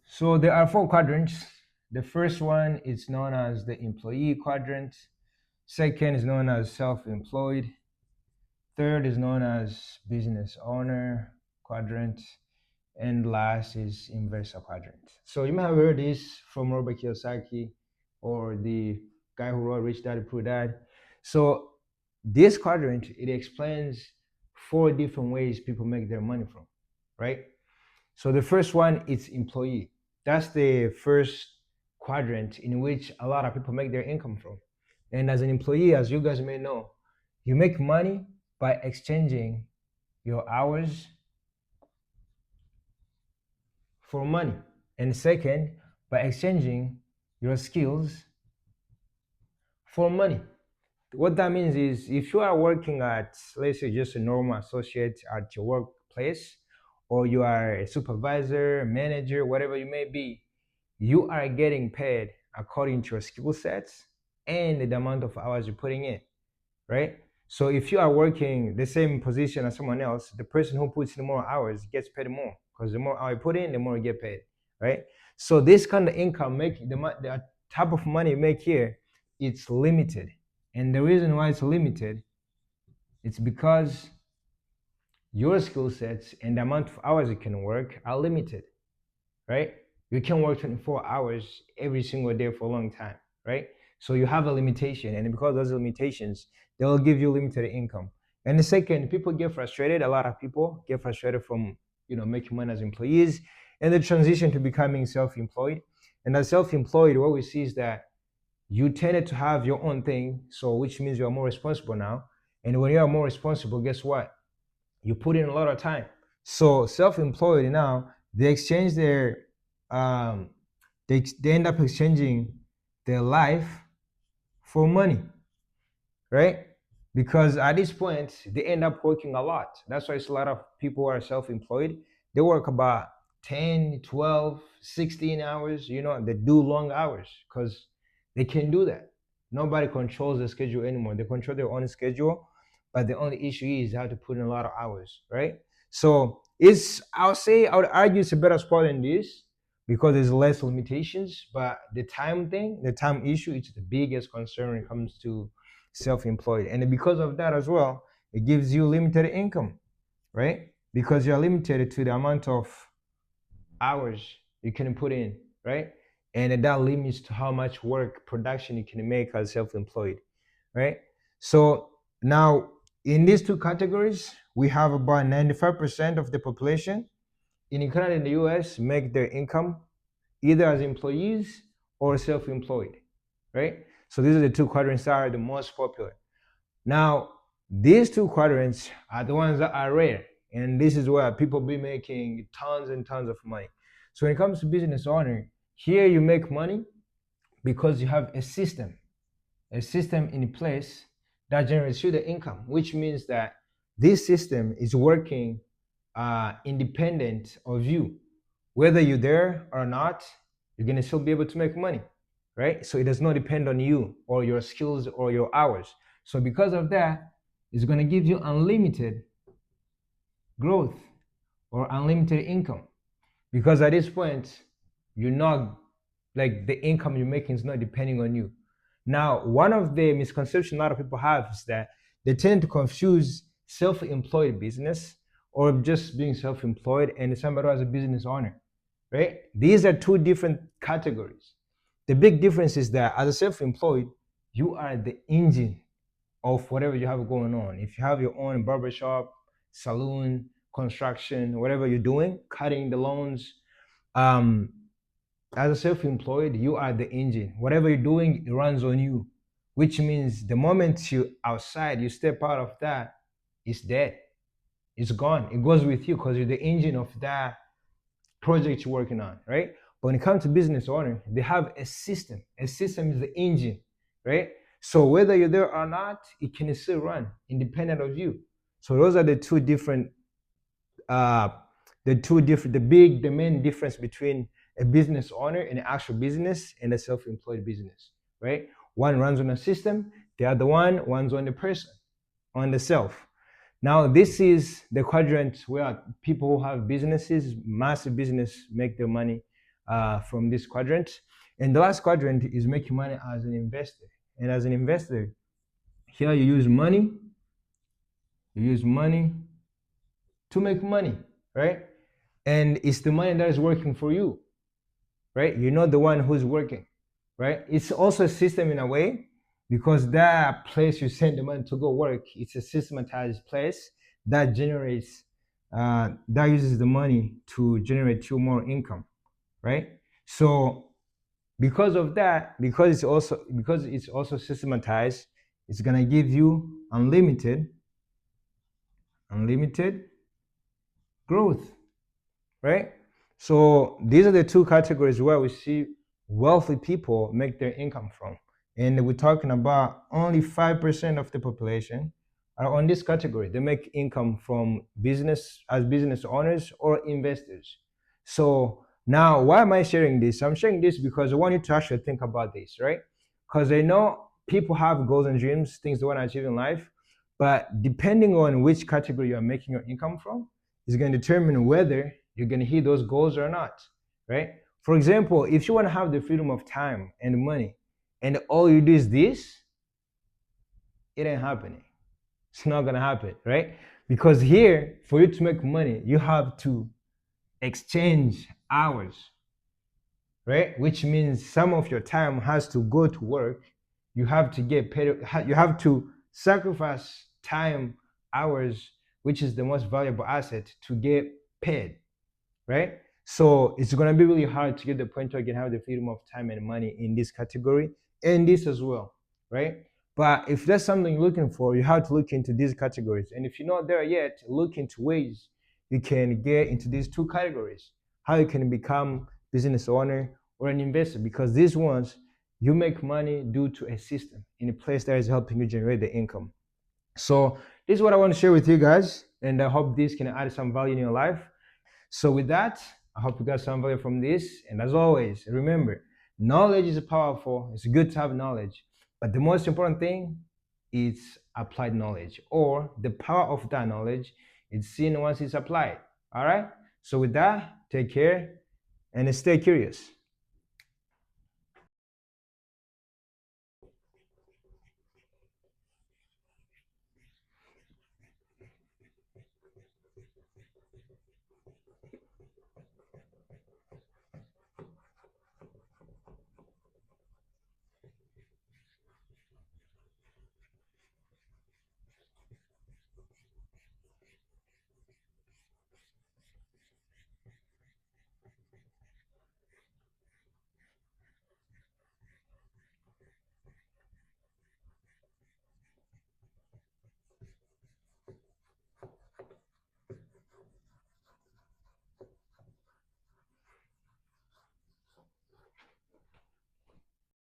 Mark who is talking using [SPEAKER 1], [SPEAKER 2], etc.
[SPEAKER 1] So there are four quadrants. The first one is known as the employee quadrant. Second is known as self-employed. Third is known as business owner quadrant. And last is investor quadrant. So you might have heard this from Robert Kiyosaki or the guy who wrote Rich Dad Poor Dad. So this quadrant, it explains four different ways people make their money from, right? So the first one is employee. That's the first quadrant in which a lot of people make their income from. And as an employee, as you guys may know, you make money by exchanging your hours for money. And second, by exchanging your skills for money. What that means is if you are working at, let's say, just a normal associate at your workplace, or you are a supervisor, manager, whatever you may be, you are getting paid according to your skill sets and the amount of hours you're putting in, right? So if you are working the same position as someone else, the person who puts in more hours gets paid more because the more hours you put in, the more you get paid, right? So this kind of income, the type of money you make here, it's limited. And the reason why it's limited, it's because your skill sets and the amount of hours you can work are limited, right? You can work 24 hours every single day for a long time, right? So you have a limitation, and because of those limitations, they will give you limited income. And the second, people get frustrated. A lot of people get frustrated from making money as employees, and the transition to becoming self-employed. And as self-employed, what we see is that you tended to have your own thing, so which means you are more responsible now. And when you are more responsible, guess what? You put in a lot of time. So self-employed now, they exchange their um, they end up exchanging their life for money, right? Because at this point they end up working a lot. That's why it's a lot of people who are self-employed. They work about 10, 12, 16 hours. They do long hours because they can do that. Nobody controls the schedule anymore. They control their own schedule, but the only issue is they have to put in a lot of hours, right? So I would argue it's a better sport than this because there's less limitations, but the time issue, it's the biggest concern when it comes to self-employed. And because of that as well, it gives you limited income, right? Because you're limited to the amount of hours you can put in, right? And that limits to how much work production you can make as self-employed, right? So now in these two categories, we have about 95% of the population in Canada and the US make their income either as employees or self-employed, right? So these are the two quadrants that are the most popular. Now, these two quadrants are the ones that are rare, and this is where people be making tons and tons of money. So when it comes to business owner, here you make money because you have a system in place that generates you the income, which means that this system is working independent of you. Whether you're there or not, you're gonna still be able to make money, right? So it does not depend on you or your skills or your hours. So because of that, it's gonna give you unlimited growth or unlimited income. Because at this point, you're not like the income you're making is not depending on you. Now, one of the misconceptions a lot of people have is that they tend to confuse self-employed business or just being self-employed and somebody who has a business owner, right? These are two different categories. The big difference is that as a self-employed, you are the engine of whatever you have going on. If you have your own barbershop, saloon, construction, whatever you're doing, cutting the lawns, um, as a self-employed, you are the engine. Whatever you're doing, it runs on you, which means the moment you outside, you step out of that, it's dead. It's gone. It goes with you because you're the engine of that project you're working on, right? But when it comes to business owner, they have a system. A system is the engine, right? So whether you're there or not, it can still run independent of you. So those are the two different uh, the main difference between a business owner and an actual business and a self-employed business, right? One runs on a system, the other one runs on the person, on the self. Now, this is the quadrant where people who have businesses, massive business, make their money. from this quadrant. And the last quadrant is making money as an investor. And as an investor, here you use money to make money, right? And it's the money that is working for you, right? You're not the one who's working, right? It's also a system in a way because that place you send the money to go work, it's a systematized place that generates, that uses the money to generate you more income, right? So because of that, because it's also systematized, it's gonna give you unlimited growth, right? So these are the two categories where we see wealthy people make their income from. And we're talking about only 5% of the population are on this category. They make income from business as business owners or investors. So now, why am I sharing this? I'm sharing this because I want you to actually think about this, right? Because I know people have goals and dreams, things they want to achieve in life, but depending on which category you're making your income from, is going to determine whether you're going to hit those goals or not, right? For example, if you want to have the freedom of time and money, and all you do is this, it ain't happening. It's not going to happen, right? Because here, for you to make money, you have to exchange hours, right? Which means some of your time has to go to work. You have to get paid. You have to sacrifice time, hours, which is the most valuable asset, to get paid, right? So it's gonna be really hard to get the point where you can have the freedom of time and money in this category and this as well, right? But if that's something you're looking for, you have to look into these categories. And if you're not there yet, look into ways you can get into these two categories. How you can become business owner or an investor, because these ones you make money due to a system in a place that is helping you generate the income. So this is what I want to share with you guys, and I hope this can add some value in your life. So with that, I hope you got some value from this. And as always, remember, knowledge is powerful. It's good to have knowledge. But the most important thing is applied knowledge, or the power of that knowledge is seen once it's applied. All right? So with that, take care and stay curious.